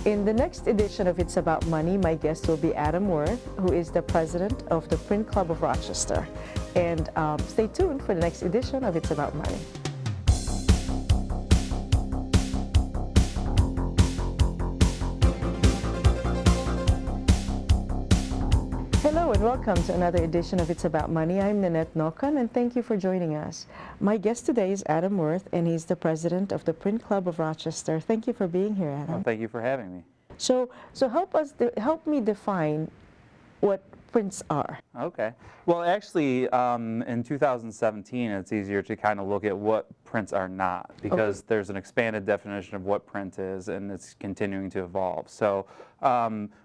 In the next edition of It's About Money, my guest will be Adam Worth, who is the president of the Print Club of Rochester. And stay tuned for the next edition of It's About Money. Hello and welcome to another edition of It's About Money. I'm Nanette Nokan and thank you for joining us. My guest today is Adam Worth and he's the president of the Print Club of Rochester. Thank you for being here, Adam. Well, thank you for having me. So help me define what prints are. Okay. Well, actually, in 2017, it's easier to kind of look at what prints are not, because there's an expanded definition of what print is, and it's continuing to evolve. So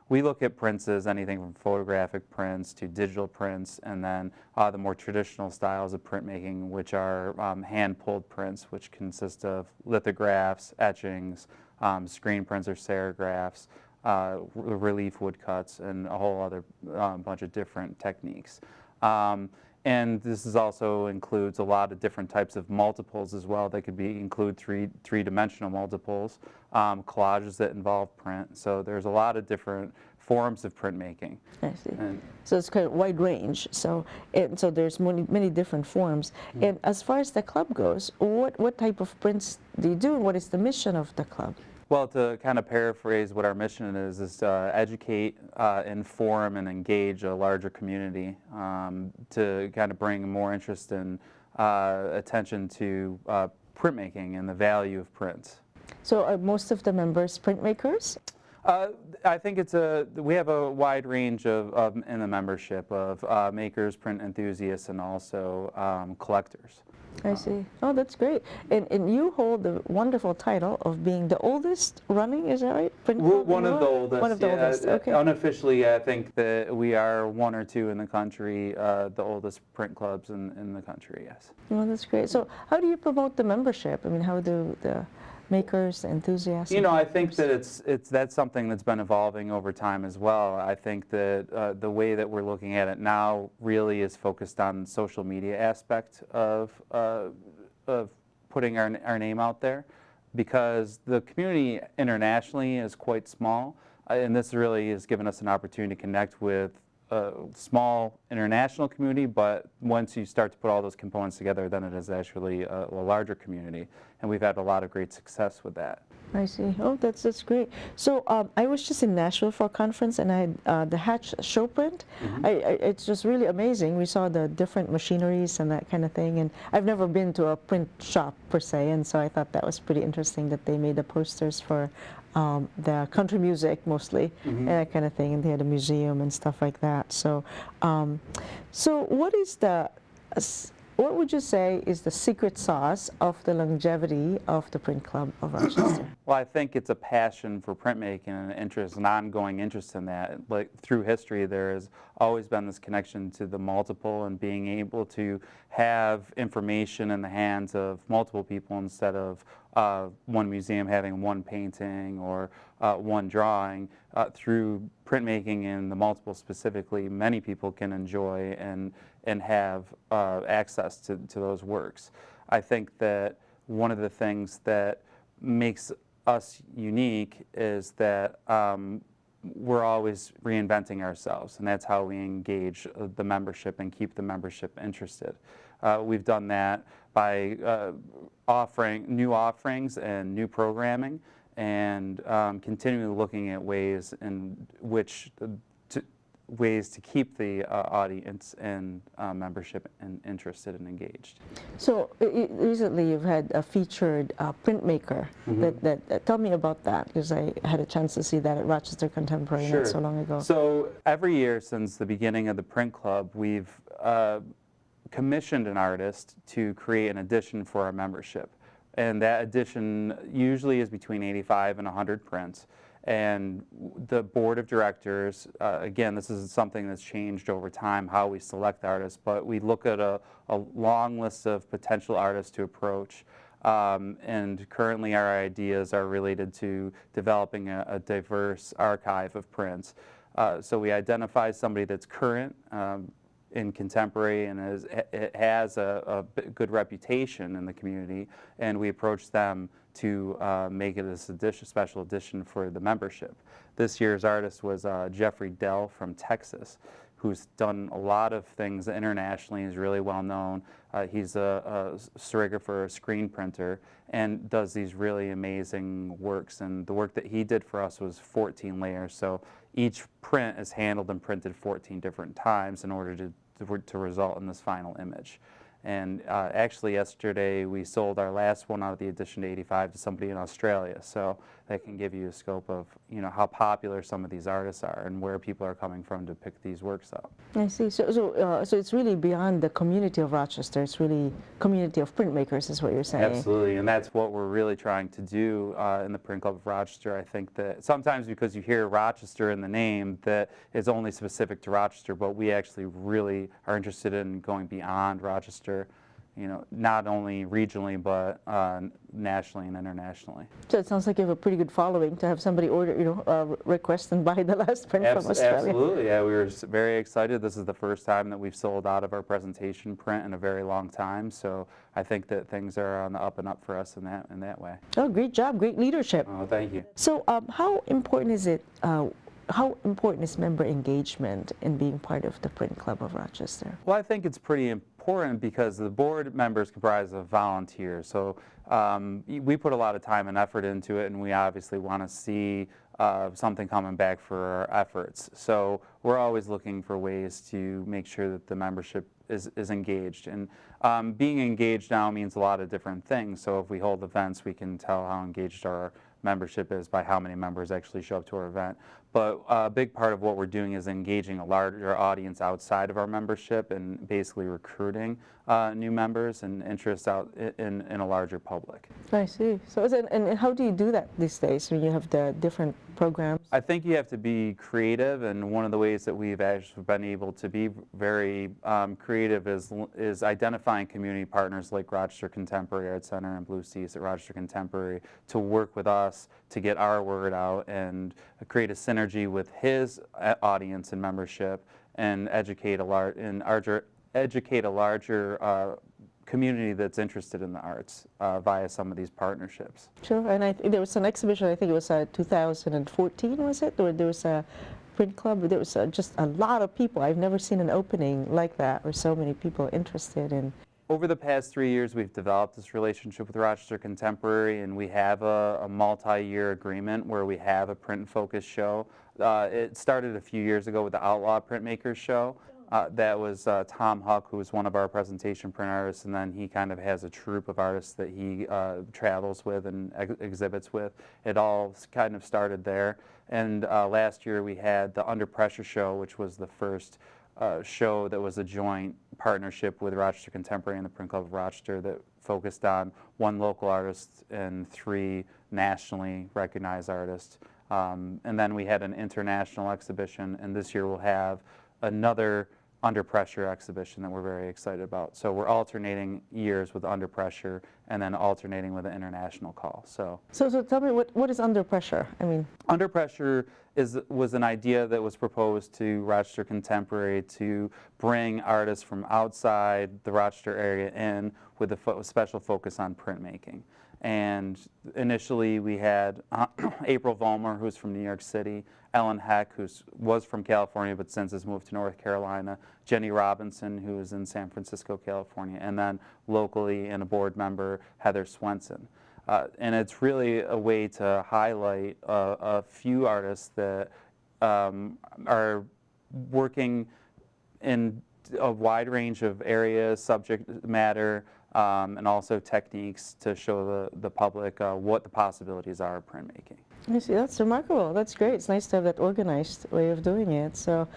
we look at prints as anything from photographic prints to digital prints, and then the more traditional styles of printmaking, which are hand-pulled prints, which consist of lithographs, etchings, screen prints or serigraphs, relief woodcuts, and a whole other bunch of different techniques. And this also includes a lot of different types of multiples as well. They could include three-dimensional multiples, collages that involve print. So there's a lot of different forms of printmaking. I see. So it's kind of wide range. So there's many different forms. Mm-hmm. And as far as the club goes, what type of prints do you do, and what is the mission of the club? Well, to kind of paraphrase what our mission is to educate, inform, and engage a larger community to kind of bring more interest and attention to printmaking and the value of prints. So are most of the members printmakers? I think we have a wide range in the membership of makers, print enthusiasts, and also collectors. I see. Oh, that's great. And you hold the wonderful title of being the oldest running, is that right? One of the oldest. One of the oldest, okay. Unofficially, I think that we are one or two in the country, the oldest print clubs in the country, yes. Well, that's great. So how do you promote the membership? I mean, how do the makers, enthusiasts? You know, I think that that's something that's been evolving over time as well. I think that the way that we're looking at it now really is focused on the social media aspect of putting our name out there, because the community internationally is quite small, and this really has given us an opportunity to connect with a small international community, but once you start to put all those components together, then it is actually a larger community, and we've had a lot of great success with that. I see. Oh, that's great. So I was just in Nashville for a conference, and I had the Hatch show print. Mm-hmm. It's just really amazing. We saw the different machineries and that kind of thing, and I've never been to a print shop per se, and so I thought that was pretty interesting that they made the posters for the country music mostly, mm-hmm. and that kind of thing, and they had a museum and stuff like that. So, so what would you say is the secret sauce of the longevity of the Print Club of Rochester? Well, I think it's a passion for printmaking and an ongoing interest in that. Like through history, there has always been this connection to the multiple and being able to have information in the hands of multiple people instead of one museum having one painting or one drawing. Through printmaking and the multiple specifically, many people can enjoy and have access to those works. I think that one of the things that makes us unique is that we're always reinventing ourselves, and that's how we engage the membership and keep the membership interested. We've done that by offering new offerings and new programming, and continually looking at ways in which ways to keep the audience and membership interested and engaged. So recently you've had a featured printmaker. Mm-hmm. Tell me about that, because I had a chance to see that at Rochester Contemporary not so long ago. So every year since the beginning of the Print Club, we've commissioned an artist to create an edition for our membership. And that edition usually is between 85 and 100 prints. And the board of directors, again, this is something that's changed over time, how we select artists, but we look at a long list of potential artists to approach. And currently our ideas are related to developing a diverse archive of prints. So we identify somebody that's current in contemporary and it has a good reputation in the community, and we approached them to make it a special edition for the membership. This year's artist was Jeffrey Dell from Texas, who's done a lot of things internationally. He's really well known. He's a serigrapher, a screen printer, and does these really amazing works. And the work that he did for us was 14 layers. So each print is handled and printed 14 different times in order to result in this final image. And actually yesterday we sold our last one out of the edition 85 to somebody in Australia. So that can give you a scope of, you know, how popular some of these artists are and where people are coming from to pick these works up. I see. So it's really beyond the community of Rochester. It's really community of printmakers is what you're saying. Absolutely, and that's what we're really trying to do in the Print Club of Rochester. I think that sometimes because you hear Rochester in the name, that is only specific to Rochester, but we actually really are interested in going beyond Rochester, you know, not only regionally, but nationally and internationally. So it sounds like you have a pretty good following to have somebody order, you know, request and buy the last print from Australia. Absolutely, yeah, we were very excited. This is the first time that we've sold out of our presentation print in a very long time, so I think that things are on the up and up for us in that way. Oh, great job, great leadership. Oh, thank you. So how important is it, how important is member engagement in being part of the Print Club of Rochester? Well, I think it's pretty important because the board members comprise of volunteers. So we put a lot of time and effort into it, and we obviously want to see something coming back for our efforts. So we're always looking for ways to make sure that the membership is engaged. And being engaged now means a lot of different things. So if we hold events, we can tell how engaged our membership is by how many members actually show up to our event. But a big part of what we're doing is engaging a larger audience outside of our membership and basically recruiting new members and interest out in a larger public. I see. So and how do you do that these days when you have the different programs? I think you have to be creative, and one of the ways that we've actually been able to be very creative is identifying community partners like Rochester Contemporary Art Center and Blue Seas at Rochester Contemporary to work with us to get our word out and create a synergy with his audience and membership and educate a larger community that's interested in the arts via some of these partnerships. Sure, and there was an exhibition, I think it was 2014, was it? Or there was a print club, there was just a lot of people. I've never seen an opening like that where so many people interested in. Over the past 3 years, we've developed this relationship with Rochester Contemporary, and we have a multi-year agreement where we have a print-focused show. It started a few years ago with the Outlaw Printmakers show. That was Tom Huck, who was one of our presentation print artists, and then he kind of has a troupe of artists that he travels with and exhibits with. It all kind of started there. And last year we had the Under Pressure show, which was the first show that was a joint partnership with Rochester Contemporary and the Print Club of Rochester that focused on one local artist and 3 nationally recognized artists. And then we had an international exhibition, and this year we'll have another Under Pressure exhibition that we're very excited about. So we're alternating years with Under Pressure and then alternating with an international call. So tell me, what is Under Pressure? I mean, Under Pressure was an idea that was proposed to Rochester Contemporary to bring artists from outside the Rochester area in with a special focus on printmaking. And initially we had April Vollmer, who's from New York City, Ellen Heck, who was from California but since has moved to North Carolina, Jenny Robinson, who is in San Francisco, California, and then locally and a board member, Heather Swenson. And it's really a way to highlight a few artists that are working in a wide range of areas, subject matter, and also techniques to show the public what the possibilities are of printmaking. I see, that's remarkable. That's great. It's nice to have that organized way of doing it. So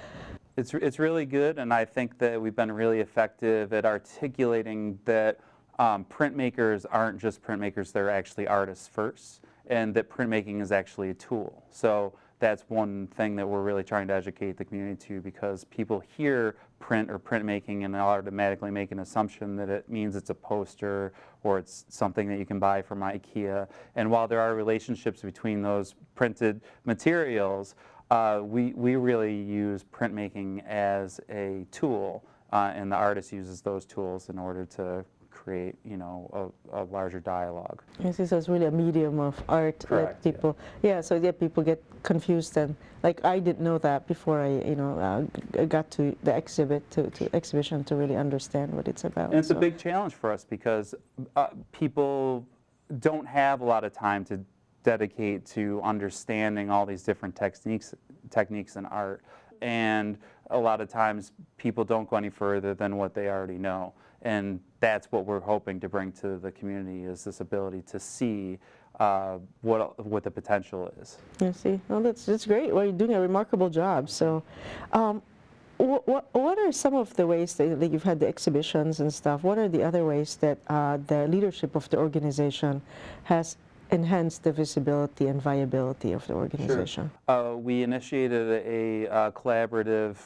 it's really good, and I think that we've been really effective at articulating that printmakers aren't just printmakers, they're actually artists first, and that printmaking is actually a tool. So that's one thing that we're really trying to educate the community to, because people hear print or printmaking and automatically make an assumption that it means it's a poster or it's something that you can buy from IKEA. And while there are relationships between those printed materials, we really use printmaking as a tool and the artist uses those tools in order to create, a larger dialogue. Yes, so it's really a medium of art that Correct, people, so people get confused, and like I didn't know that before I got to the exhibition to really understand what it's about. And it's a So, big challenge for us because people don't have a lot of time to dedicate to understanding all these different techniques in art. And a lot of times people don't go any further than what they already know. And that's what we're hoping to bring to the community, is this ability to see what the potential is. you see, well, that's great. Well, you're doing a remarkable job. So, what are some of the ways that you've had the exhibitions and stuff? What are the other ways that the leadership of the organization has enhanced the visibility and viability of the organization? Sure. We initiated a collaborative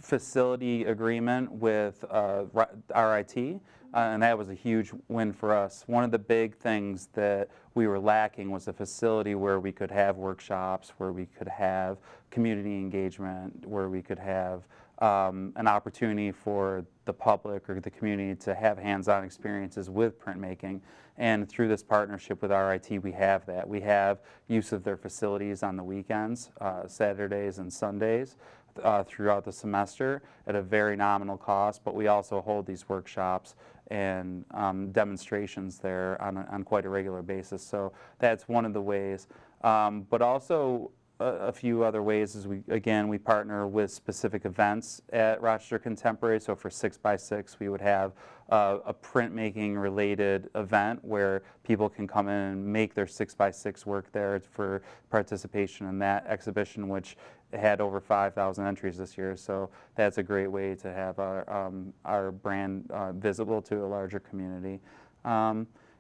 facility agreement with RIT, and that was a huge win for us. One of the big things that we were lacking was a facility where we could have workshops, where we could have community engagement, where we could have an opportunity for the public or the community to have hands-on experiences with printmaking. And through this partnership with RIT, we have that. We have use of their facilities on the weekends, Saturdays and Sundays, throughout the semester at a very nominal cost, but we also hold these workshops and demonstrations there on quite a regular basis. So that's one of the ways. But also a few other ways is we partner with specific events at Rochester Contemporary. So for 6x6, we would have a printmaking related event where people can come in and make their 6x6 work there for participation in that exhibition, which had over 5,000 entries this year. So that's a great way to have our brand visible to a larger community.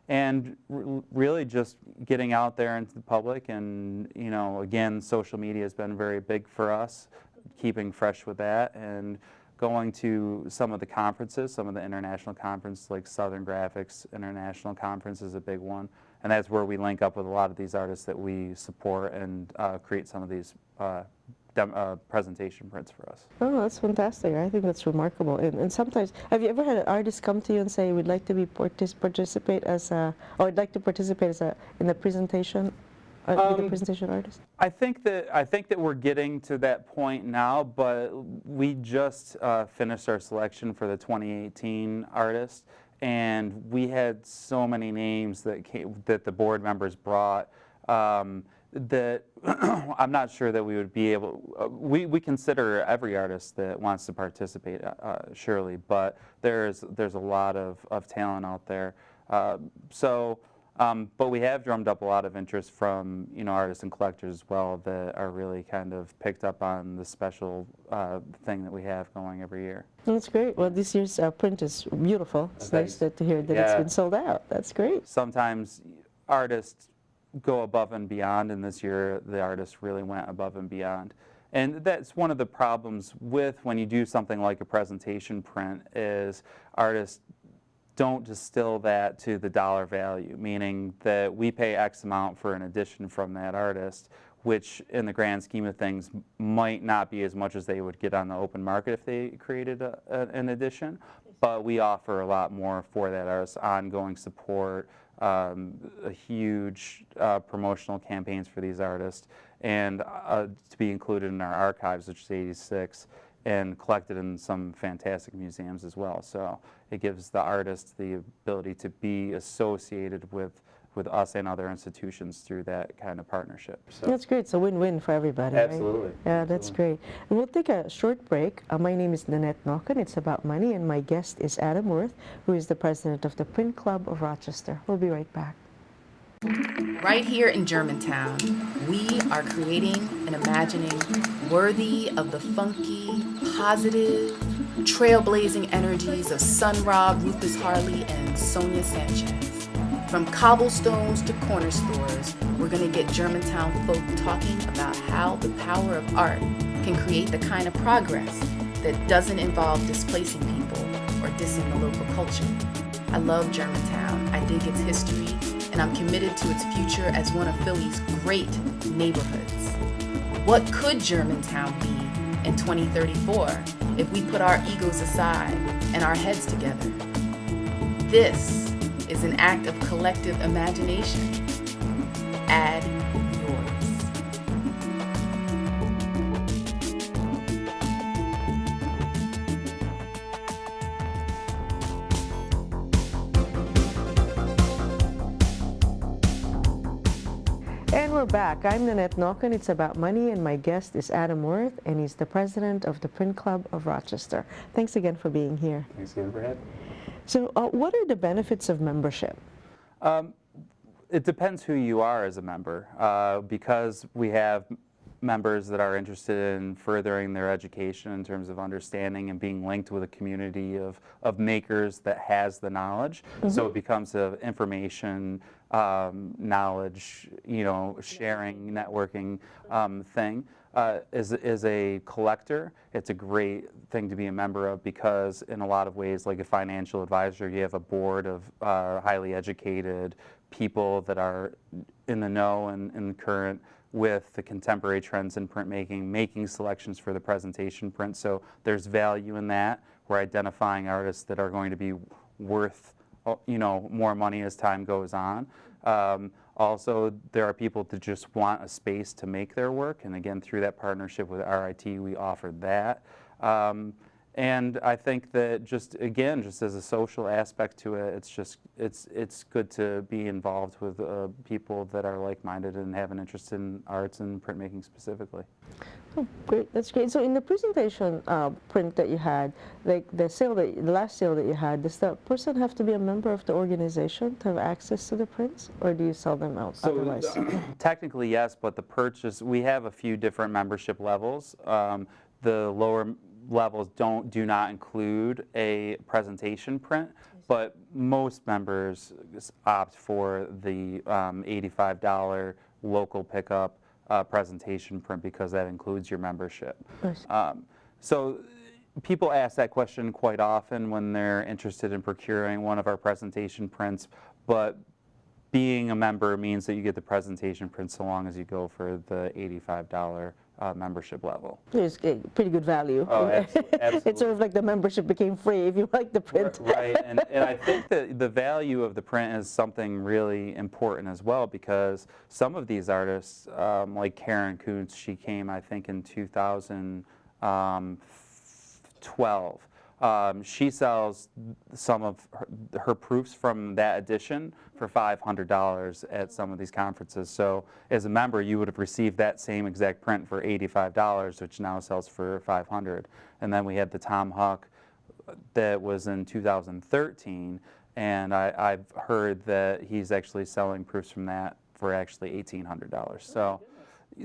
And really just getting out there into the public, and again, social media has been very big for us, keeping fresh with that, and going to some of the conferences, some of the international conferences like Southern Graphics International Conference is a big one, and that's where we link up with a lot of these artists that we support and create some of these presentation prints for us. Oh, that's fantastic. I think that's remarkable. And sometimes, have you ever had an artist come to you and say, "We'd like to participate as a, or I'd like to participate as in the presentation, be the presentation artist"? I think that we're getting to that point now, but we just finished our selection for the 2018 artist, and we had so many names that the board members brought. That I'm not sure that we would be able. We consider every artist that wants to participate, surely, but there's a lot of talent out there. But we have drummed up a lot of interest from artists and collectors as well that are really kind of picked up on the special thing that we have going every year. That's great. Well, this year's print is beautiful. It's nice to hear that it's been sold out. That's great. Sometimes artists go above and beyond, and this year the artists really went above and beyond. And that's one of the problems with when you do something like a presentation print, is artists don't distill that to the dollar value, meaning that we pay X amount for an edition from that artist, which in the grand scheme of things might not be as much as they would get on the open market if they created an edition, but we offer a lot more for that artist: ongoing support, a huge promotional campaigns for these artists, and to be included in our archives, which is 86, and collected in some fantastic museums as well. So it gives the artists the ability to be associated with us and other institutions through that kind of partnership. So that's great. It's a win-win for everybody. absolutely. Right? Yeah, that's great. And we'll take a short break. My name is Nanette Nocken. It's About Money, and my guest is Adam Worth, who is the president of the Print Club of Rochester. We'll be right back. Right here in Germantown, we are creating and imagining worthy of the funky, positive, trailblazing energies of Sun Ra, Rufus Harley, and Sonia Sanchez. From cobblestones to corner stores, we're going to get Germantown folk talking about how the power of art can create the kind of progress that doesn't involve displacing people or dissing the local culture. I love Germantown. I dig its history, and I'm committed to its future as one of Philly's great neighborhoods. What could Germantown be in 2034? if we put our egos aside and our heads together. This is an act of collective imagination. Add yours. And we're back. I'm Nanette Noken. It's About Money, and my guest is Adam Worth, and he's the president of the Print Club of Rochester. Thanks again for being here. Thanks again for having me. So what are the benefits of membership? It depends who you are as a member. Because we have members that are interested in furthering their education in terms of understanding and being linked with a community of makers that has the knowledge. So it becomes an information, knowledge, sharing, networking thing. As a collector, it's a great thing to be a member of because in a lot of ways, like a financial advisor, you have a board of highly educated people that are in the know and current with the contemporary trends in printmaking, making selections for the presentation print. So there's value in that. We're identifying artists that are going to be worth more money as time goes on. Also, there are people that just want a space to make their work, and again, through that partnership with RIT, we offered that. And I think that just as a social aspect to it, it's good to be involved with people that are like-minded and have an interest in arts and printmaking specifically. Oh, great! That's great. So in the presentation print that you had, like the last sale that you had, does the person have to be a member of the organization to have access to the prints, or do you sell them out otherwise? Technically, yes, but the purchase, we have a few different membership levels. The lower levels do not include a presentation print, but most members opt for the $85 local pickup presentation print because that includes your membership. So people ask that question quite often when they're interested in procuring one of our presentation prints, but being a member means that you get the presentation print so long as you go for the $85 membership level. It's pretty good value. Oh, absolutely. It's sort of like the membership became free if you like the print. Right, and I think that the value of the print is something really important as well because some of these artists, like Karen Kuntz, she came I think in 2012. She sells some of her proofs from that edition for $500 at some of these conferences. So as a member, you would have received that same exact print for $85, which now sells for $500. And then we had the Tom Huck that was in 2013, and I've heard that he's actually selling proofs from that for actually $1,800. So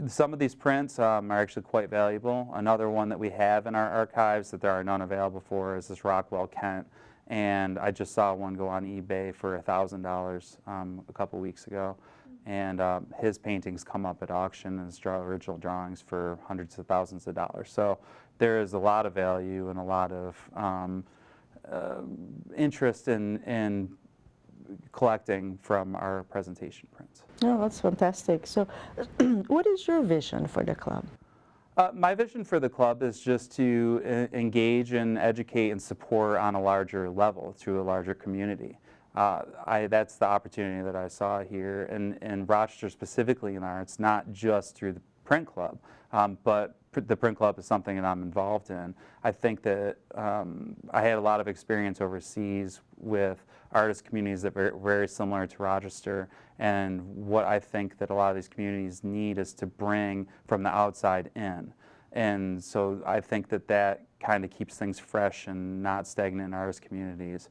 some of these prints are actually quite valuable. Another one that we have in our archives that there are none available for is this Rockwell Kent, and I just saw one go on eBay for $1,000 a couple weeks ago, and his paintings come up at auction as original drawings for hundreds of thousands of dollars. So there is a lot of value and a lot of interest in collecting from our presentation prints. Oh, that's fantastic. So what is your vision for the club? My vision for the club is just to engage and educate and support on a larger level through a larger community. That's the opportunity that I saw here in Rochester, specifically in arts, not just through the print club, but the print club is something that I'm involved in. I think that I had a lot of experience overseas with artist communities that were very similar to Rochester, and what I think that a lot of these communities need is to bring from the outside in. And so I think that that kind of keeps things fresh and not stagnant in artist communities,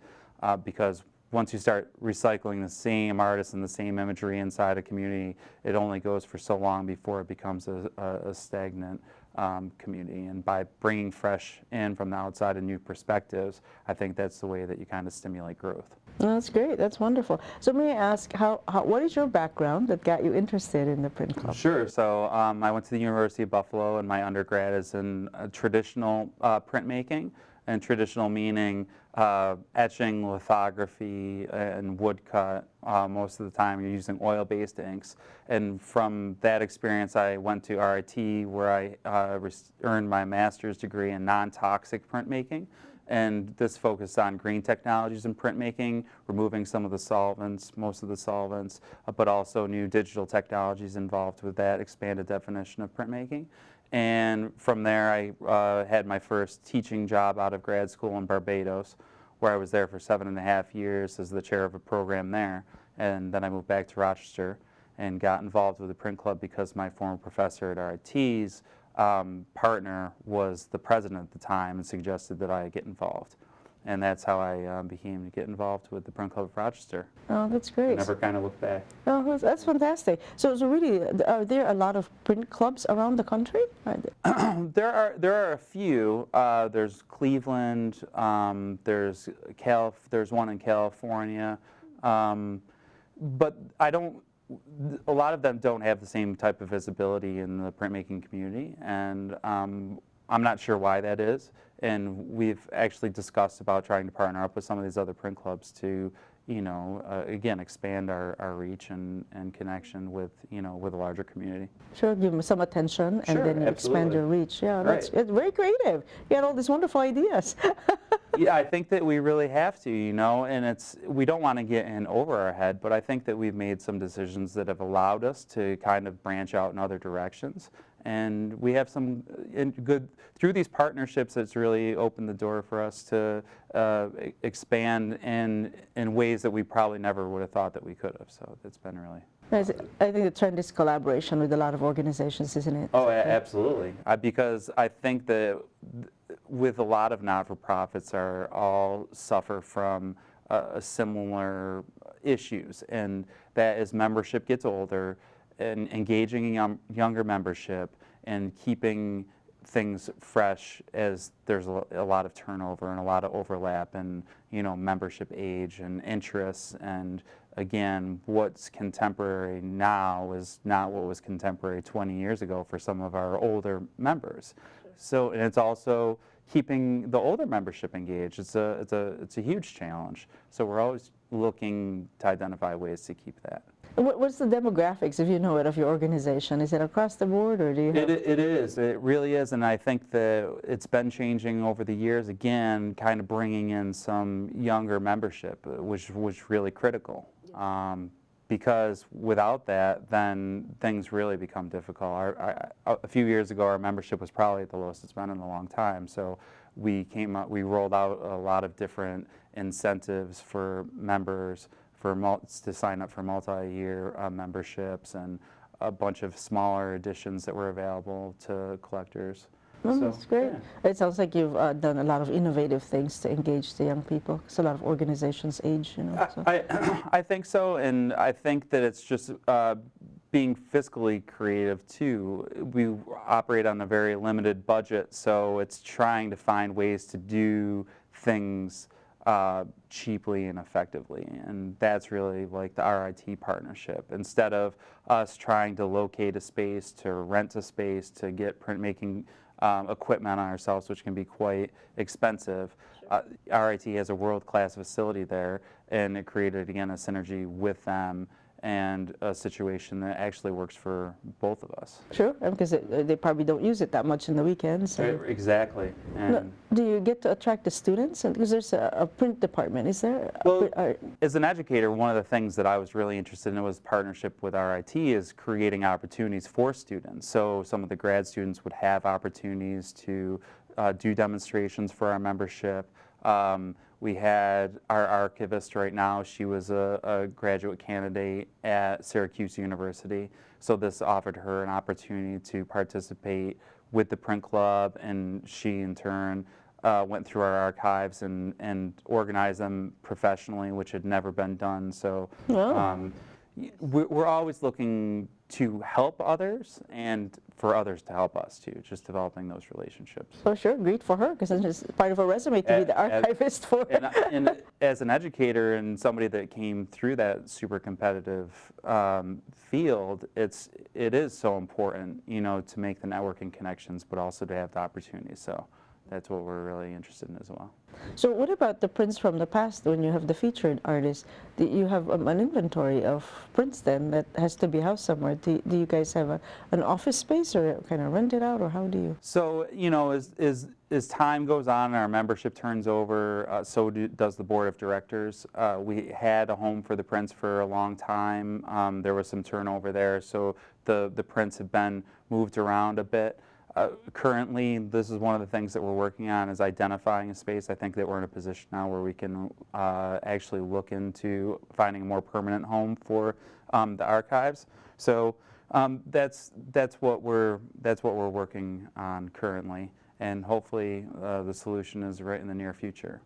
because once you start recycling the same artists and the same imagery inside a community, it only goes for so long before it becomes a stagnant community. And by bringing fresh in from the outside and new perspectives, I think that's the way that you kind of stimulate growth. Well, that's great. That's wonderful. So may I ask, what is your background that got you interested in the print club? Sure. So I went to the University of Buffalo, and my undergrad is in traditional printmaking. and traditional meaning etching, lithography, and woodcut. Most of the time you're using oil-based inks. And from that experience I went to RIT where I earned my master's degree in non-toxic printmaking. And this focused on green technologies in printmaking, removing some of the solvents, most of the solvents, but also new digital technologies involved with that expanded definition of printmaking. And from there, I had my first teaching job out of grad school in Barbados, where I was there for 7.5 years as the chair of a program there. And then I moved back to Rochester and got involved with the print club because my former professor at RIT's partner was the president at the time and suggested that I get involved. And that's how I became to get involved with the Print Club of Rochester. Oh, that's great. I never kind of looked back. Oh, that's fantastic. So really, are there a lot of print clubs around the country? There are a few. There's Cleveland. There's one in California. But a lot of them don't have the same type of visibility in the printmaking community, and I'm not sure why that is. And we've actually discussed about trying to partner up with some of these other print clubs to, again, expand our reach and connection with, with a larger community. Sure, give them some attention and Sure, then you expand absolutely. your reach. Yeah, Right. it's very creative. You had all these wonderful ideas. Yeah, I think that we really have to, and we don't want to get in over our head, but I think that we've made some decisions that have allowed us to kind of branch out in other directions. And we have some through these partnerships, it's really opened the door for us to expand in ways that we probably never would have thought that we could have. So it's been really... I think the trend is collaboration with a lot of organizations, isn't it? Oh, absolutely. Because I think that with a lot of not-for-profits all suffer from similar issues, and that as membership gets older, and engaging younger membership and keeping things fresh as there's a lot of turnover and a lot of overlap and membership age and interests, and again, what's contemporary now is not what was contemporary 20 years ago for some of our older members. So, and it's also keeping the older membership engaged. It's a huge challenge. So we're always looking to identify ways to keep that. What's the demographics, if you know it, of your organization? Is it across the board, or do you have... It is. It really is, and I think that it's been changing over the years, again, kind of bringing in some younger membership, which was really critical. Because without that, then things really become difficult. A few years ago, our membership was probably the lowest it's been in a long time, so we rolled out a lot of different incentives for members to sign up for multi-year memberships, and a bunch of smaller editions that were available to collectors. Oh, that's great. Yeah. It sounds like you've done a lot of innovative things to engage the young people, because a lot of organizations age, So. I think so, and I think that it's just being fiscally creative too. We operate on a very limited budget, so it's trying to find ways to do things cheaply and effectively, and that's really like the RIT partnership. Instead of us trying to locate a space, to rent a space, to get printmaking equipment on ourselves, which can be quite expensive, RIT has a world-class facility there, and it created, again, a synergy with them and a situation that actually works for both of us. Sure, because they probably don't use it that much in the weekends. So. Exactly. And do you get to attract the students? Because there's a print department, is there? Well, as an educator, one of the things that I was really interested in was partnership with RIT is creating opportunities for students. So some of the grad students would have opportunities to do demonstrations for our membership. We had our archivist right now, she was a graduate candidate at Syracuse University, so this offered her an opportunity to participate with the print club, and she in turn went through our archives and organized them professionally, which had never been done. So we're always looking to help others and for others to help us too, just developing those relationships. Oh, sure, great for her, because it's part of her resume to be the archivist for. And as an educator and somebody that came through that super competitive field, it is so important, to make the networking connections, but also to have the opportunity. So that's what we're really interested in as well. So what about the prints from the past when you have the featured artists? Do you have an inventory of prints then that has to be housed somewhere? Do you guys have an office space or kind of rent it out, or how do you? So, you know, as time goes on and our membership turns over, so does the board of directors. We had a home for the prints for a long time. There was some turnover there, so the prints have been moved around a bit. Currently, this is one of the things that we're working on, is identifying a space. I think that we're in a position now where we can actually look into finding a more permanent home for the archives. So that's what we're working on currently, and hopefully the solution is right in the near future.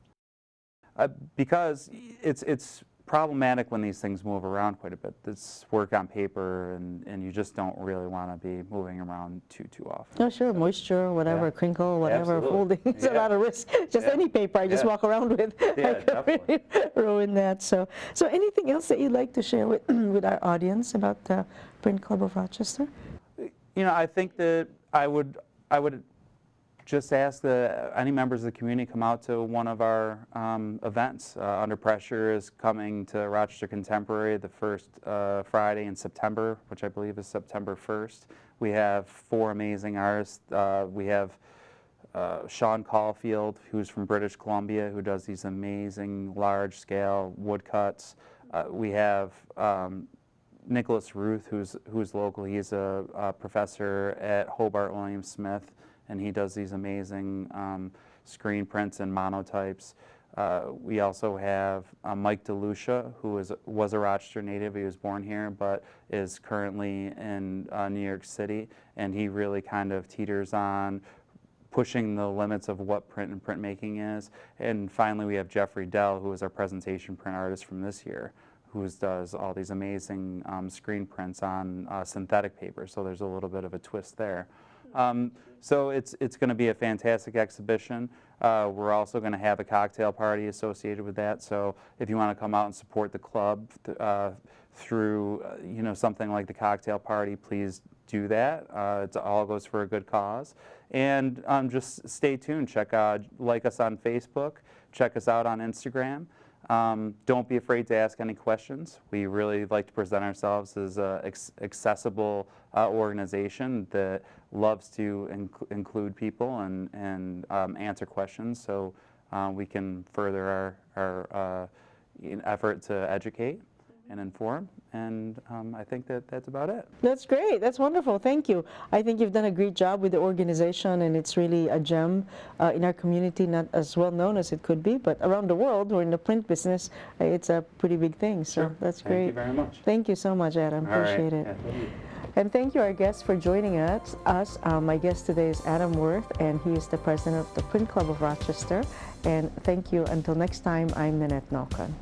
Because it's problematic when these things move around quite a bit. It's work on paper, and you just don't really want to be moving around too often. Oh, sure, moisture, whatever, Yeah. crinkle, whatever, Absolutely. folding. It's a Yeah. lot of risk. Just Yeah. any paper I just Yeah. walk around with, Yeah, I could definitely. really ruin that. So anything else that you'd like to share with with our audience about the Print Club of Rochester? You know, I think that I would just ask that any members of the community come out to one of our events. Under Pressure is coming to Rochester Contemporary the first Friday in September, which I believe is September 1st. We have 4 amazing artists. We have Sean Caulfield, who's from British Columbia, who does these amazing large-scale woodcuts. We have Nicholas Ruth, who's local. He's a professor at Hobart William Smith, and he does these amazing screen prints and monotypes. We also have Mike DeLucia, who was a Rochester native. He was born here, but is currently in New York City, and he really kind of teeters on pushing the limits of what print and printmaking is. And finally, we have Jeffrey Dell, who is our presentation print artist from this year, who does all these amazing screen prints on synthetic paper, so there's a little bit of a twist there. So it's going to be a fantastic exhibition. We're also going to have a cocktail party associated with that, so if you want to come out and support the club through you know, something like the cocktail party, please do that. It all goes for a good cause. And just stay tuned. Like us on Facebook, check us out on Instagram. Don't be afraid to ask any questions. We really like to present ourselves as an accessible organization that loves to include people and answer questions, so we can further our effort to educate and inform, and I think that's about it. That's great. That's wonderful. Thank you. I think you've done a great job with the organization, and it's really a gem in our community, not as well known as it could be, but around the world, we're in the print business, it's a pretty big thing. So Sure. that's great. Thank you very much. Thank you so much, Adam. All right. Appreciate it. Yeah, thank you. And thank you, our guests, for joining us. My guest today is Adam Worth, and he is the president of the Print Club of Rochester. And thank you. Until next time, I'm Nanette Nalkan.